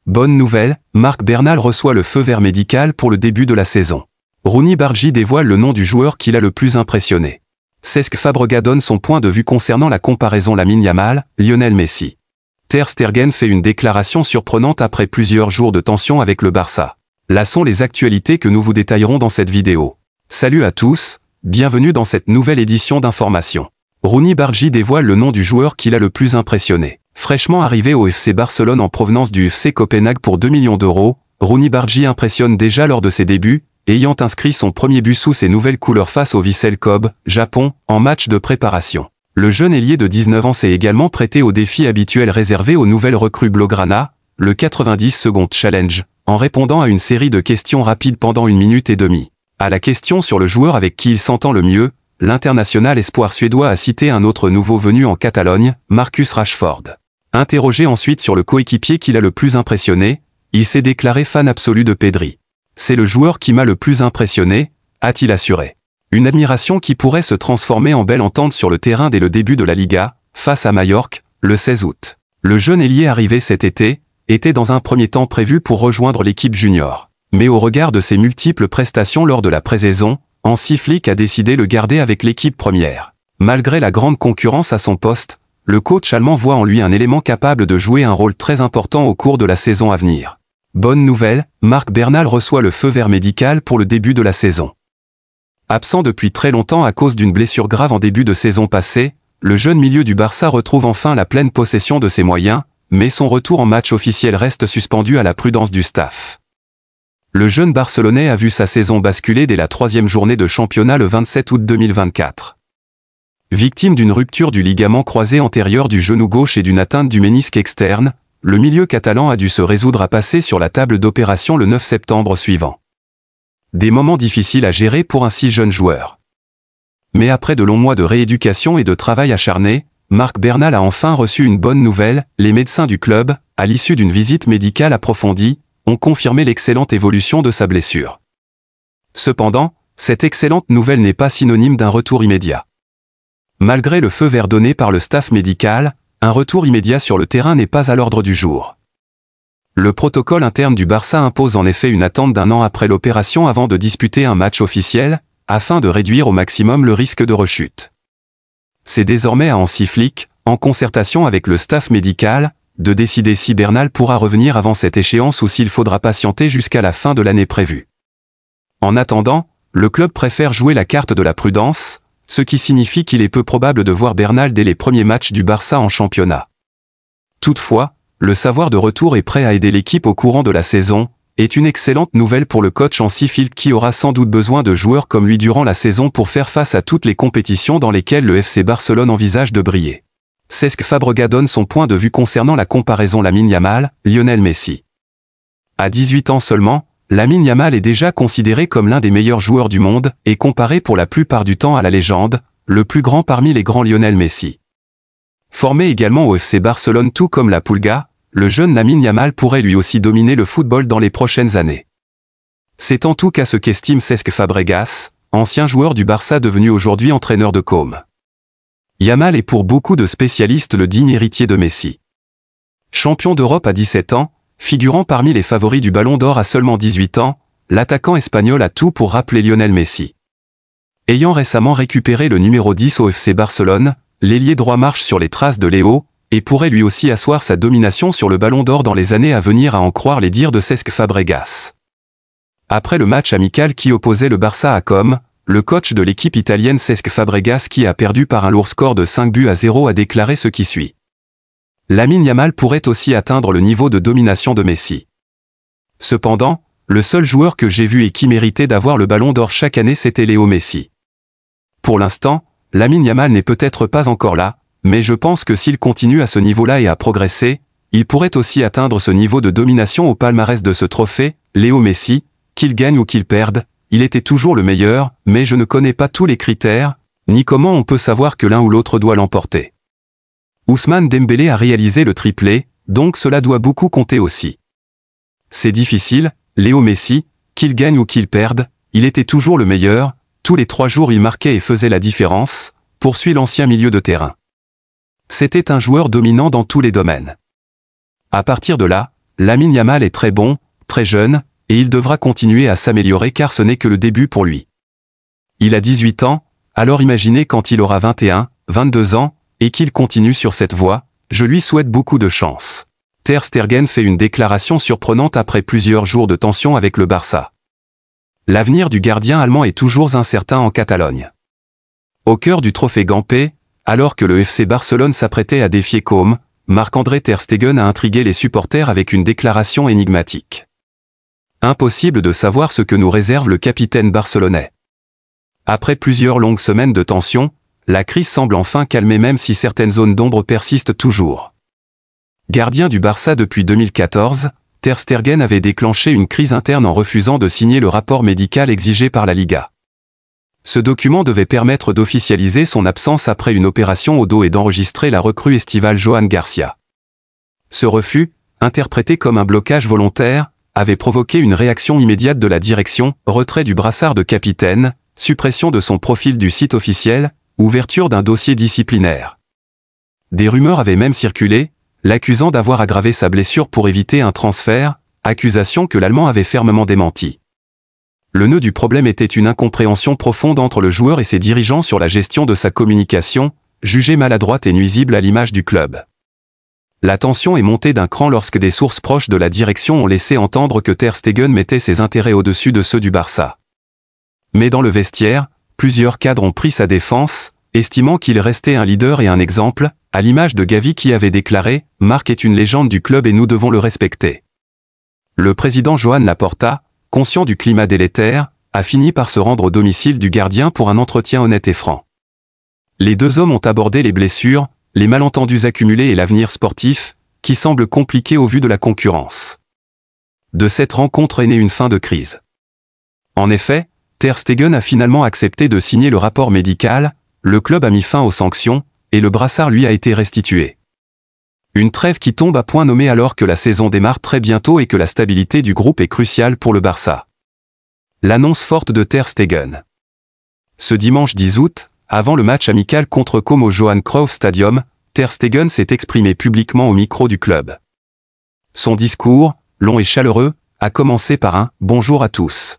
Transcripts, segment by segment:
Bonne nouvelle, Marc Bernal reçoit le feu vert médical pour le début de la saison. Rooney Bargy dévoile le nom du joueur qui l'a le plus impressionné. Cesc Fabregas donne son point de vue concernant la comparaison Lamine Yamal, Lionel Messi. Ter Stegen fait une déclaration surprenante après plusieurs jours de tension avec le Barça. Là sont les actualités que nous vous détaillerons dans cette vidéo. Salut à tous, bienvenue dans cette nouvelle édition d'Information. Rooney Bargy dévoile le nom du joueur qui l'a le plus impressionné. Fraîchement arrivé au FC Barcelone en provenance du FC Copenhague pour 2 millions d'euros, Rooney Bargy impressionne déjà lors de ses débuts, ayant inscrit son premier but sous ses nouvelles couleurs face au Vissel Kobe, Japon, en match de préparation. Le jeune ailier de 19 ans s'est également prêté au défi habituel réservé aux nouvelles recrues Blaugrana, le 90 secondes challenge, en répondant à une série de questions rapides pendant 1 minute et demie. À la question sur le joueur avec qui il s'entend le mieux, l'international espoir suédois a cité un autre nouveau venu en Catalogne, Marcus Rashford. Interrogé ensuite sur le coéquipier qui l'a le plus impressionné, il s'est déclaré fan absolu de Pedri. C'est le joueur qui m'a le plus impressionné, a-t-il assuré. Une admiration qui pourrait se transformer en belle entente sur le terrain dès le début de la Liga, face à Majorque, le 16 août. Le jeune ailier arrivé cet été, était dans un premier temps prévu pour rejoindre l'équipe junior. Mais au regard de ses multiples prestations lors de la pré-saison, Hansi Flick a décidé de le garder avec l'équipe première. Malgré la grande concurrence à son poste, le coach allemand voit en lui un élément capable de jouer un rôle très important au cours de la saison à venir. Bonne nouvelle, Marc Bernal reçoit le feu vert médical pour le début de la saison. Absent depuis très longtemps à cause d'une blessure grave en début de saison passée, le jeune milieu du Barça retrouve enfin la pleine possession de ses moyens, mais son retour en match officiel reste suspendu à la prudence du staff. Le jeune Barcelonais a vu sa saison basculer dès la 3e journée de championnat le 27 août 2024. Victime d'une rupture du ligament croisé antérieur du genou gauche et d'une atteinte du ménisque externe, le milieu catalan a dû se résoudre à passer sur la table d'opération le 9 septembre suivant. Des moments difficiles à gérer pour un si jeune joueur. Mais après de longs mois de rééducation et de travail acharné, Marc Bernal a enfin reçu une bonne nouvelle. Les médecins du club, à l'issue d'une visite médicale approfondie, ont confirmé l'excellente évolution de sa blessure. Cependant, cette excellente nouvelle n'est pas synonyme d'un retour immédiat. Malgré le feu vert donné par le staff médical, un retour immédiat sur le terrain n'est pas à l'ordre du jour. Le protocole interne du Barça impose en effet une attente d'1 an après l'opération avant de disputer un match officiel, afin de réduire au maximum le risque de rechute. C'est désormais à Hansi Flick, en concertation avec le staff médical, de décider si Bernal pourra revenir avant cette échéance ou s'il faudra patienter jusqu'à la fin de l'année prévue. En attendant, le club préfère jouer la carte de la prudence, ce qui signifie qu'il est peu probable de voir Bernal dès les premiers matchs du Barça en championnat. Toutefois, le savoir de retour et prêt à aider l'équipe au courant de la saison, est une excellente nouvelle pour le coach Hansi Flick qui aura sans doute besoin de joueurs comme lui durant la saison pour faire face à toutes les compétitions dans lesquelles le FC Barcelone envisage de briller. Cesc Fabregas donne son point de vue concernant la comparaison Lamine Yamal, Lionel Messi. À 18 ans seulement, Lamine Yamal est déjà considéré comme l'un des meilleurs joueurs du monde et comparé pour la plupart du temps à la légende, le plus grand parmi les grands Lionel Messi. Formé également au FC Barcelone tout comme la Pulga, le jeune Lamine Yamal pourrait lui aussi dominer le football dans les prochaines années. C'est en tout cas ce qu'estime Cesc Fabregas, ancien joueur du Barça devenu aujourd'hui entraîneur de Com. Yamal est pour beaucoup de spécialistes le digne héritier de Messi. Champion d'Europe à 17 ans, figurant parmi les favoris du Ballon d'Or à seulement 18 ans, l'attaquant espagnol a tout pour rappeler Lionel Messi. Ayant récemment récupéré le numéro 10 au FC Barcelone, l'ailier droit marche sur les traces de Léo, et pourrait lui aussi asseoir sa domination sur le Ballon d'Or dans les années à venir à en croire les dires de Cesc Fabregas. Après le match amical qui opposait le Barça à Com, le coach de l'équipe italienne Cesc Fabregas qui a perdu par un lourd score de 5-0 a déclaré ce qui suit. Lamine Yamal pourrait aussi atteindre le niveau de domination de Messi. Cependant, le seul joueur que j'ai vu et qui méritait d'avoir le Ballon d'Or chaque année c'était Léo Messi. Pour l'instant, Lamine Yamal n'est peut-être pas encore là, mais je pense que s'il continue à ce niveau-là et à progresser, il pourrait aussi atteindre ce niveau de domination au palmarès de ce trophée. Léo Messi, qu'il gagne ou qu'il perde, il était toujours le meilleur, mais je ne connais pas tous les critères, ni comment on peut savoir que l'un ou l'autre doit l'emporter. Ousmane Dembélé a réalisé le triplé, donc cela doit beaucoup compter aussi. C'est difficile, Léo Messi, qu'il gagne ou qu'il perde, il était toujours le meilleur, tous les 3 jours il marquait et faisait la différence, poursuit l'ancien milieu de terrain. C'était un joueur dominant dans tous les domaines. À partir de là, Lamine Yamal est très bon, très jeune, et il devra continuer à s'améliorer car ce n'est que le début pour lui. Il a 18 ans, alors imaginez quand il aura 21, 22 ans, et qu'il continue sur cette voie, je lui souhaite beaucoup de chance. Ter Stegen fait une déclaration surprenante après plusieurs jours de tension avec le Barça. L'avenir du gardien allemand est toujours incertain en Catalogne. Au cœur du trophée Gampé, alors que le FC Barcelone s'apprêtait à défier Côme, Marc-André Ter Stegen a intrigué les supporters avec une déclaration énigmatique. Impossible de savoir ce que nous réserve le capitaine barcelonais. Après plusieurs longues semaines de tension, la crise semble enfin calmer même si certaines zones d'ombre persistent toujours. Gardien du Barça depuis 2014, Ter Stegen avait déclenché une crise interne en refusant de signer le rapport médical exigé par la Liga. Ce document devait permettre d'officialiser son absence après une opération au dos et d'enregistrer la recrue estivale Johan Garcia. Ce refus, interprété comme un blocage volontaire, avait provoqué une réaction immédiate de la direction, retrait du brassard de capitaine, suppression de son profil du site officiel, ouverture d'un dossier disciplinaire. Des rumeurs avaient même circulé, l'accusant d'avoir aggravé sa blessure pour éviter un transfert, accusation que l'Allemand avait fermement démentie. Le nœud du problème était une incompréhension profonde entre le joueur et ses dirigeants sur la gestion de sa communication, jugée maladroite et nuisible à l'image du club. La tension est montée d'un cran lorsque des sources proches de la direction ont laissé entendre que Ter Stegen mettait ses intérêts au-dessus de ceux du Barça. Mais dans le vestiaire, plusieurs cadres ont pris sa défense, estimant qu'il restait un leader et un exemple, à l'image de Gavi qui avait déclaré « Marc est une légende du club et nous devons le respecter ». Le président Joan Laporta, conscient du climat délétère, a fini par se rendre au domicile du gardien pour un entretien honnête et franc. Les deux hommes ont abordé les blessures, les malentendus accumulés et l'avenir sportif, qui semble compliqué au vu de la concurrence. De cette rencontre est née une fin de crise. En effet, Ter Stegen a finalement accepté de signer le rapport médical, le club a mis fin aux sanctions, et le brassard lui a été restitué. Une trêve qui tombe à point nommé alors que la saison démarre très bientôt et que la stabilité du groupe est cruciale pour le Barça. L'annonce forte de Ter Stegen. Ce dimanche 10 août, avant le match amical contre Côme au Johan Cruyff Stadium, Ter Stegen s'est exprimé publiquement au micro du club. Son discours, long et chaleureux, a commencé par un « Bonjour à tous ».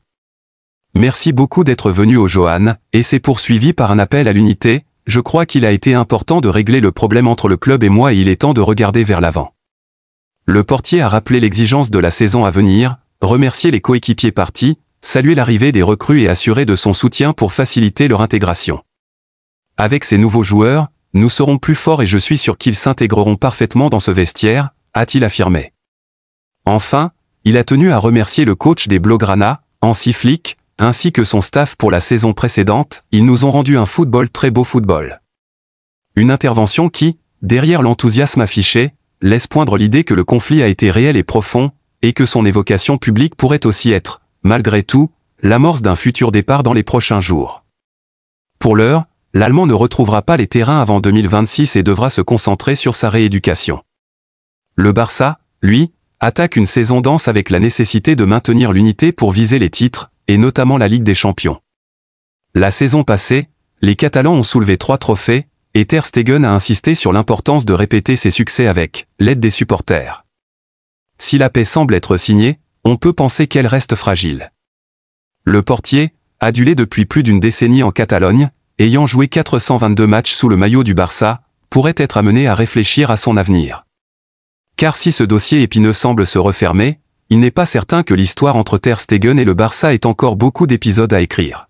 Merci beaucoup d'être venu au Johan, et s'est poursuivi par un appel à l'unité. Je crois qu'il a été important de régler le problème entre le club et moi et il est temps de regarder vers l'avant. Le portier a rappelé l'exigence de la saison à venir, remercié les coéquipiers partis, salué l'arrivée des recrues et assuré de son soutien pour faciliter leur intégration. Avec ces nouveaux joueurs, nous serons plus forts et je suis sûr qu'ils s'intégreront parfaitement dans ce vestiaire, a-t-il affirmé. Enfin, il a tenu à remercier le coach des Blaugrana, Hansi Flick, ainsi que son staff pour la saison précédente, ils nous ont rendu un très beau football. Une intervention qui, derrière l'enthousiasme affiché, laisse poindre l'idée que le conflit a été réel et profond, et que son évocation publique pourrait aussi être, malgré tout, l'amorce d'un futur départ dans les prochains jours. Pour l'heure, l'Allemand ne retrouvera pas les terrains avant 2026 et devra se concentrer sur sa rééducation. Le Barça, lui, attaque une saison dense avec la nécessité de maintenir l'unité pour viser les titres, et notamment la Ligue des Champions. La saison passée, les Catalans ont soulevé 3 trophées, et Ter Stegen a insisté sur l'importance de répéter ses succès avec l'aide des supporters. Si la paix semble être signée, on peut penser qu'elle reste fragile. Le portier, adulé depuis plus d'une décennie en Catalogne, ayant joué 422 matchs sous le maillot du Barça, pourrait être amené à réfléchir à son avenir. Car si ce dossier épineux semble se refermer, il n'est pas certain que l'histoire entre Ter Stegen et le Barça ait encore beaucoup d'épisodes à écrire.